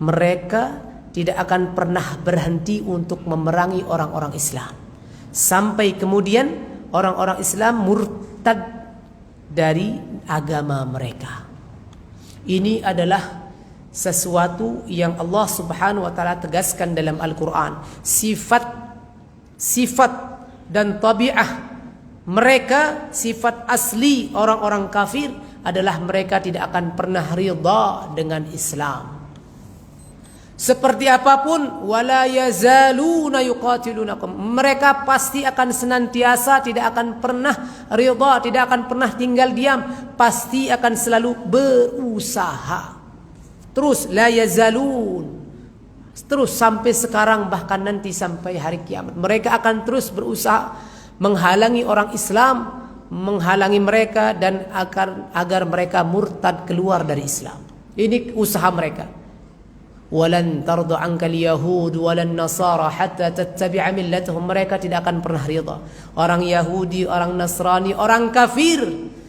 mereka tidak akan pernah berhenti untuk memerangi orang-orang Islam sampai kemudian orang-orang Islam murtad dari agama mereka. Ini adalah sesuatu yang Allah Subhanahu wa taala tegaskan dalam Al-Qur'an. Sifat dan tabi'ah mereka, sifat asli orang-orang kafir adalah mereka tidak akan pernah ridha dengan Islam. Seperti apapun, wala yazaluna yuqatilunakum, mereka pasti akan senantiasa tidak akan pernah ridha, tidak akan pernah tinggal diam, pasti akan selalu berusaha. Terus la yazalun, terus sampai sekarang, bahkan nanti sampai hari kiamat mereka akan terus berusaha menghalangi orang Islam, menghalangi mereka dan agar mereka murtad keluar dari Islam. Ini usaha mereka. Walan tardu ankal yahud walan nasara hatta tattabi'a millatahum, mereka tidak akan pernah ridha. Orang Yahudi, orang Nasrani, orang kafir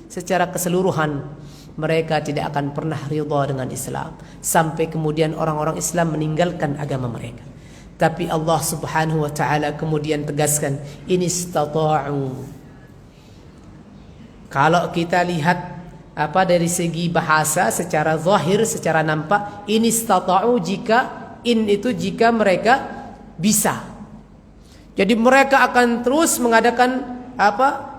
secara keseluruhan, mereka tidak akan pernah ridha dengan Islam sampai kemudian orang-orang Islam meninggalkan agama mereka. Tapi Allah Subhanahu wa taala kemudian tegaskan, inistata'u. Kalau kita lihat dari segi bahasa secara zahir, secara nampak, inistata'u, jika mereka bisa. Jadi mereka akan terus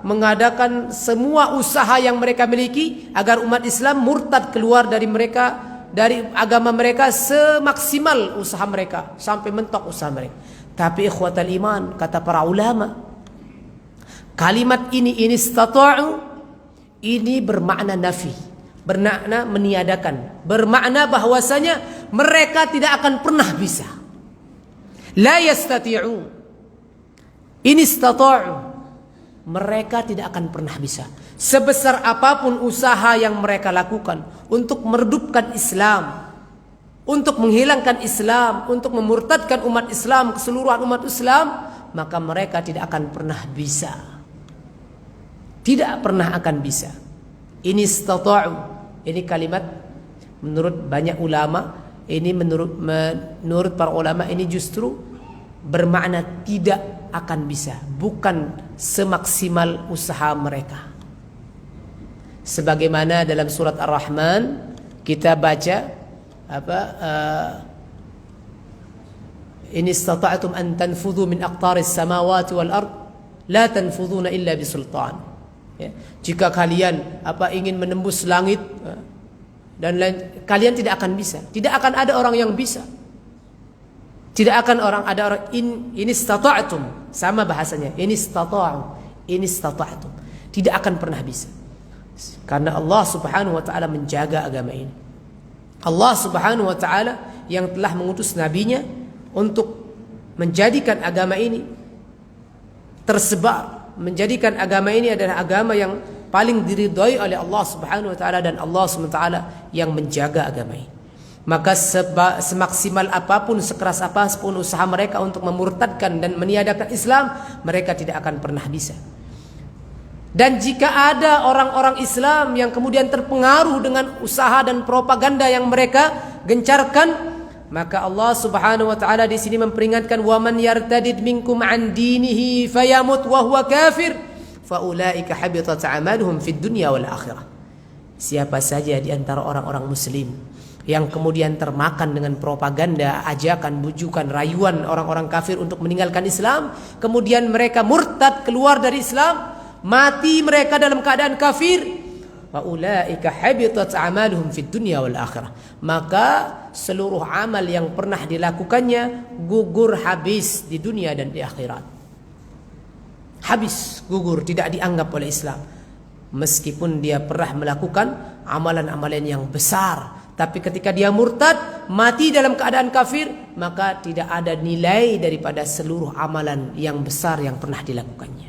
mengadakan semua usaha yang mereka miliki agar umat Islam murtad keluar dari agama mereka semaksimal usaha mereka sampai mentok usaha mereka. Tapi ikhwatal iman, kata para ulama, kalimat ini istata'u ini bermakna nafi, bermakna meniadakan, bermakna bahwasanya mereka tidak akan pernah bisa. La yastati'u, inistata'u, mereka tidak akan pernah bisa. Sebesar apapun usaha yang mereka lakukan untuk meredupkan Islam, untuk menghilangkan Islam, untuk memurtadkan umat Islam, keseluruhan umat Islam, maka mereka tidak akan pernah bisa. Tidak pernah akan bisa. Ini istata'u, ini kalimat menurut banyak ulama, ini menurut para ulama ini justru bermakna tidak akan bisa, bukan semaksimal usaha mereka. Sebagaimana dalam surat Ar-Rahman kita baca in istata'tum an tanfudhu min aqtaris samawati wal ard la tanfudhuna illa bisultan. Ya, jika kalian ingin menembus langit dan lain, kalian tidak akan bisa. Tidak akan ada orang yang bisa. Tidak akan ada orang ini istata'tum, sama bahasanya. Ini istata'tum. Tidak akan pernah bisa. Karena Allah Subhanahu wa taala menjaga agama ini. Allah Subhanahu wa taala yang telah mengutus nabinya untuk menjadikan agama ini tersebar, menjadikan agama ini adalah agama yang paling diridhai oleh Allah Subhanahu wa taala, dan Allah Subhanahu wa taala yang menjaga agama ini. Maka semaksimal apapun, sekeras apapun usaha mereka untuk memurtadkan dan meniadakan Islam, mereka tidak akan pernah bisa. Dan jika ada orang-orang Islam yang kemudian terpengaruh dengan usaha dan propaganda yang mereka gencarkan, Maka Allah Subhanahu wa taala di sini memperingatkan, wa man yartadid minkum an dinihi fayamut wa huwa kafir faulaika habitat a'maluhum fid dunya wal akhirah. Siapa saja di antara orang-orang muslim yang kemudian termakan dengan propaganda, ajakan, bujukan, rayuan orang-orang kafir untuk meninggalkan Islam, kemudian mereka murtad keluar dari Islam, mati mereka dalam keadaan kafir, faulaika habitat a'maluhum fid dunya wal akhirah. Maka seluruh amal yang pernah dilakukannya gugur habis di dunia dan di akhirat. Habis, gugur, tidak dianggap oleh Islam. Meskipun dia pernah melakukan amalan-amalan yang besar, tapi ketika dia murtad, mati dalam keadaan kafir, maka tidak ada nilai daripada seluruh amalan yang besar yang pernah dilakukannya.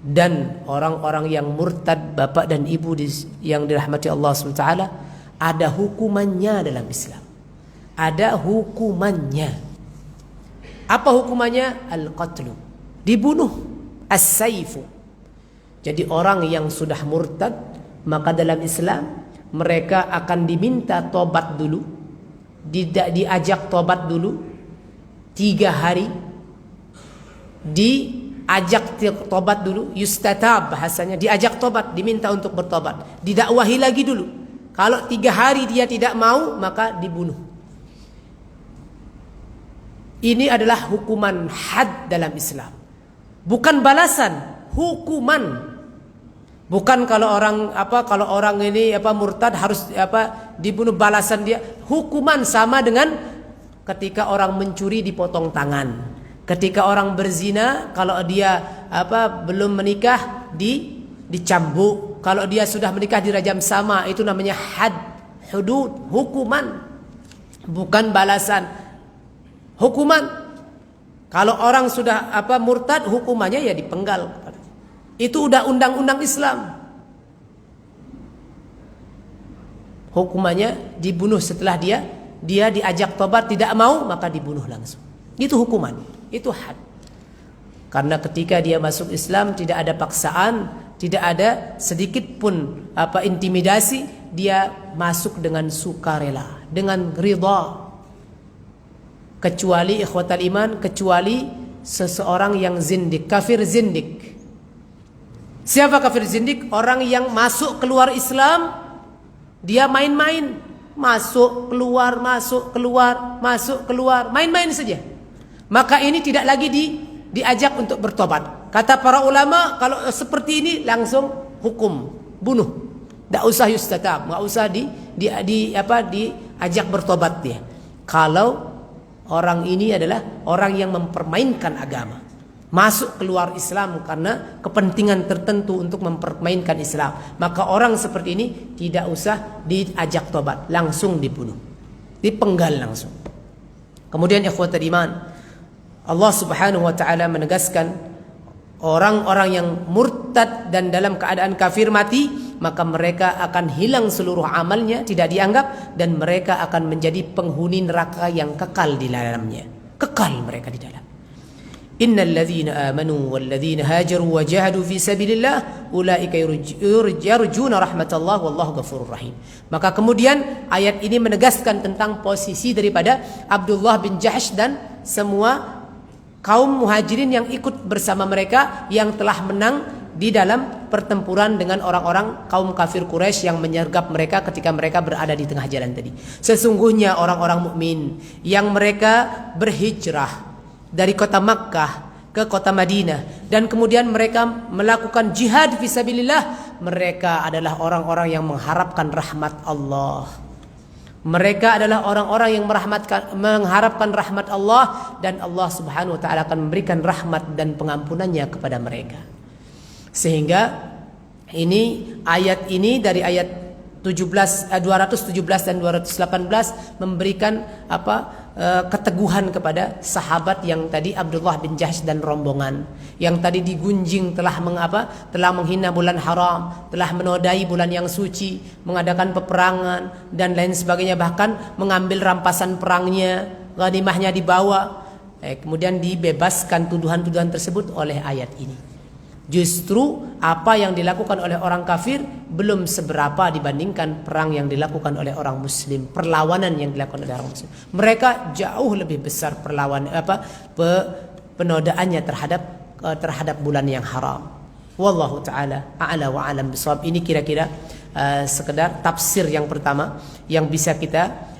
Dan orang-orang yang murtad, bapak dan ibu yang dirahmati Allah SWT, ada hukumannya dalam Islam. Ada hukumannya. Apa hukumannya? Al-qatlu, dibunuh. As-saifu. Jadi orang yang sudah murtad, maka dalam Islam mereka akan diminta tobat dulu, diajak tobat dulu 3 hari, diajak tobat dulu, yustatab bahasanya, diajak tobat, diminta untuk bertobat, didakwahi lagi dulu. Kalau 3 hari dia tidak mau, maka dibunuh. Ini adalah hukuman had dalam Islam, bukan balasan, hukuman. Bukan kalau orang ini murtad harus dibunuh, balasan dia. Hukuman sama dengan ketika orang mencuri dipotong tangan. Ketika orang berzina, kalau dia belum menikah dicambuk. Kalau dia sudah menikah dirajam sama. Itu namanya had, hudud, hukuman. Bukan balasan. Hukuman. Kalau orang sudah murtad, hukumannya ya dipenggal. Itu udah undang-undang Islam. Hukumannya dibunuh setelah dia diajak tobat, tidak mau, maka dibunuh langsung. Itu hukuman, itu had. Karena ketika dia masuk Islam tidak ada paksaan, tidak ada sedikit pun intimidasi, dia masuk dengan sukarela, dengan ridha. Kecuali ikhwatal iman, kecuali seseorang yang zindik, kafir zindik. Siapa kafir zindik? Orang yang masuk keluar Islam, dia main-main, masuk keluar, main-main saja. Maka ini tidak lagi diajak untuk bertobat. Kata para ulama, kalau seperti ini langsung hukum bunuh. Tidak usah yustatab, nggak usah diajak bertobat dia. Kalau orang ini adalah orang yang mempermainkan agama, masuk keluar Islam karena kepentingan tertentu untuk mempermainkan Islam, maka orang seperti ini tidak usah diajak tobat, langsung dibunuh, dipenggal langsung. Kemudian ikhwatul iman, Allah Subhanahu wa taala menegaskan orang-orang yang murtad dan dalam keadaan kafir mati, maka mereka akan hilang seluruh amalnya, tidak dianggap, dan mereka akan menjadi penghuni neraka yang kekal di dalamnya. Kekal mereka di dalam. Innal ladzina amanu wal ladzina hajaru wa jahadu fi sabilillah ulaika yarjuna rahmatallah wallahu ghafurur rahim. Maka kemudian ayat ini menegaskan tentang posisi daripada Abdullah bin Jahsh dan semua kaum muhajirin yang ikut bersama mereka yang telah menang di dalam pertempuran dengan orang-orang kaum kafir Quraisy yang menyergap mereka ketika mereka berada di tengah jalan tadi. Sesungguhnya orang-orang mukmin yang mereka berhijrah dari kota Makkah ke kota Madinah dan kemudian mereka melakukan jihad fisabilillah, mereka adalah orang-orang yang mengharapkan rahmat Allah. Mereka adalah orang-orang yang mengharapkan rahmat Allah, dan Allah Subhanahu wa taala akan memberikan rahmat dan pengampunannya kepada mereka. Sehingga ini ayat ini dari ayat 217 dan 218 memberikan keteguhan kepada sahabat yang tadi Abdullah bin Jahsh dan rombongan yang tadi digunjing telah menghina bulan haram, telah menodai bulan yang suci, mengadakan peperangan dan lain sebagainya, bahkan mengambil rampasan perangnya, ghanimahnya dibawa. Kemudian dibebaskan tuduhan-tuduhan tersebut oleh ayat ini. Justru apa yang dilakukan oleh orang kafir belum seberapa dibandingkan perang yang dilakukan oleh orang muslim, perlawanan yang dilakukan oleh orang muslim. Mereka jauh lebih besar penodaannya terhadap bulan yang haram. Wallahu taala a'la wa a'lam bishawab. Ini kira-kira sekedar tafsir yang pertama yang bisa kita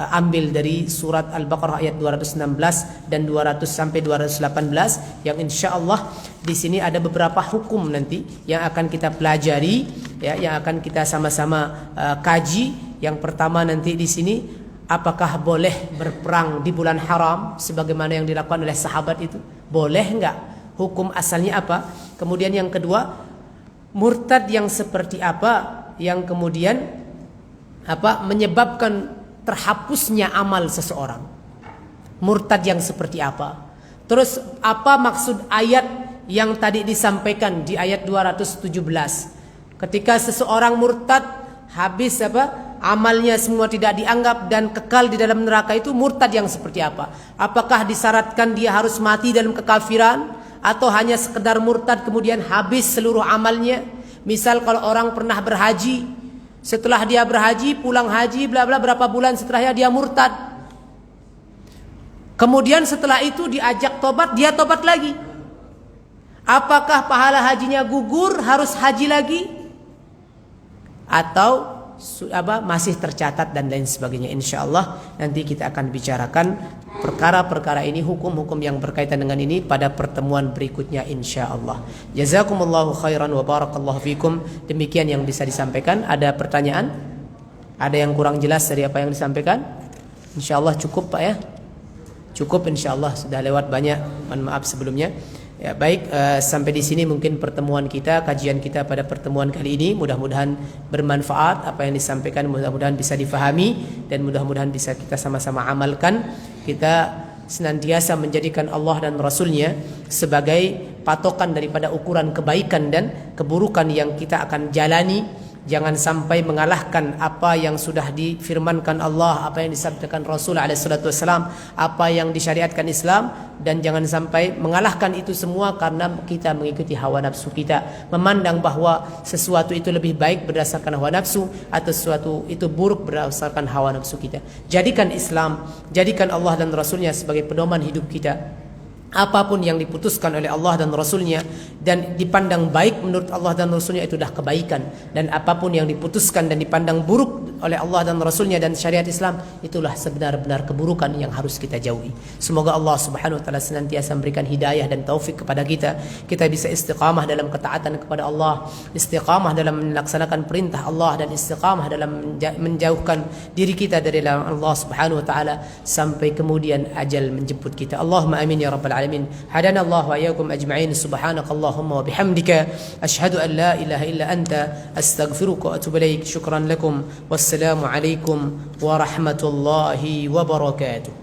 ambil dari surat Al-Baqarah ayat 216 dan 200 sampai 218 yang insyaallah di sini ada beberapa hukum nanti yang akan kita pelajari, ya, yang akan kita sama-sama kaji. Yang pertama nanti di sini, apakah boleh berperang di bulan haram sebagaimana yang dilakukan oleh sahabat itu? Boleh enggak? Hukum asalnya apa? Kemudian yang kedua, murtad yang seperti apa yang kemudian menyebabkan terhapusnya amal seseorang. Murtad yang seperti apa? Terus apa maksud ayat yang tadi disampaikan di ayat 217? Ketika seseorang murtad, habis amalnya semua tidak dianggap dan kekal di dalam neraka, itu murtad yang seperti apa? Apakah disyaratkan dia harus mati dalam kekafiran atau hanya sekedar murtad kemudian habis seluruh amalnya? Misal kalau orang pernah berhaji, setelah dia berhaji, pulang haji, bla bla, berapa bulan setelahnya dia murtad. Kemudian setelah itu diajak tobat, dia tobat lagi. Apakah pahala hajinya gugur, harus haji lagi? Atau masih tercatat dan lain sebagainya. Insyaallah nanti kita akan bicarakan perkara-perkara ini, hukum-hukum yang berkaitan dengan ini pada pertemuan berikutnya insyaallah. Jazakumullahu khairan wa barakallahu fikum. Demikian yang bisa disampaikan. Ada pertanyaan? Ada yang kurang jelas dari apa yang disampaikan? Insyaallah cukup Pak ya. Cukup insyaallah, sudah lewat banyak. Mohon maaf sebelumnya. Ya baik, sampai di sini mungkin pertemuan kita, kajian kita pada pertemuan kali ini. Mudah-mudahan bermanfaat apa yang disampaikan, mudah-mudahan bisa difahami dan mudah-mudahan bisa kita sama-sama amalkan. Kita senantiasa menjadikan Allah dan Rasulnya sebagai patokan daripada ukuran kebaikan dan keburukan yang kita akan jalani. Jangan sampai mengalahkan apa yang sudah difirmankan Allah, apa yang disabdakan Rasul alaihissalatu wassalam, apa yang disyariatkan Islam, dan jangan sampai mengalahkan itu semua karena kita mengikuti hawa nafsu kita, memandang bahwa sesuatu itu lebih baik berdasarkan hawa nafsu atau sesuatu itu buruk berdasarkan hawa nafsu kita. Jadikan Islam, jadikan Allah dan Rasulnya sebagai pedoman hidup kita. Apapun yang diputuskan oleh Allah dan Rasulnya dan dipandang baik menurut Allah dan Rasulnya, itu dah kebaikan. Dan apapun yang diputuskan dan dipandang buruk oleh Allah dan Rasulnya dan syariat Islam, itulah sebenar-benar keburukan yang harus kita jauhi. Semoga Allah subhanahu wa ta'ala senantiasa memberikan hidayah dan taufik kepada kita. Kita bisa istiqamah dalam ketaatan kepada Allah, istiqamah dalam melaksanakan perintah Allah, dan istiqamah dalam menjauhkan diri kita dari larangan Allah subhanahu wa ta'ala sampai kemudian ajal menjemput kita. Allahumma amin ya rabbal alamin. Hadana Allah wa iyyakum ajma'in. Subhanakallahumma wa bihamdika asyhadu an la ilaha illa anta astaghfiruka wa atubu ilaik. Syukran lakum. Wassalamu alaikum warahmatullahi wabarakatuh.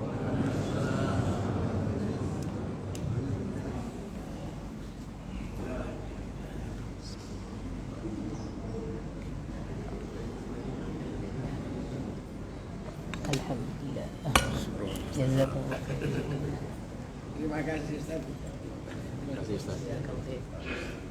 Alhamdulillah. Jazakumullah. Terima kasih Ustaz. Terima kasih Ustaz.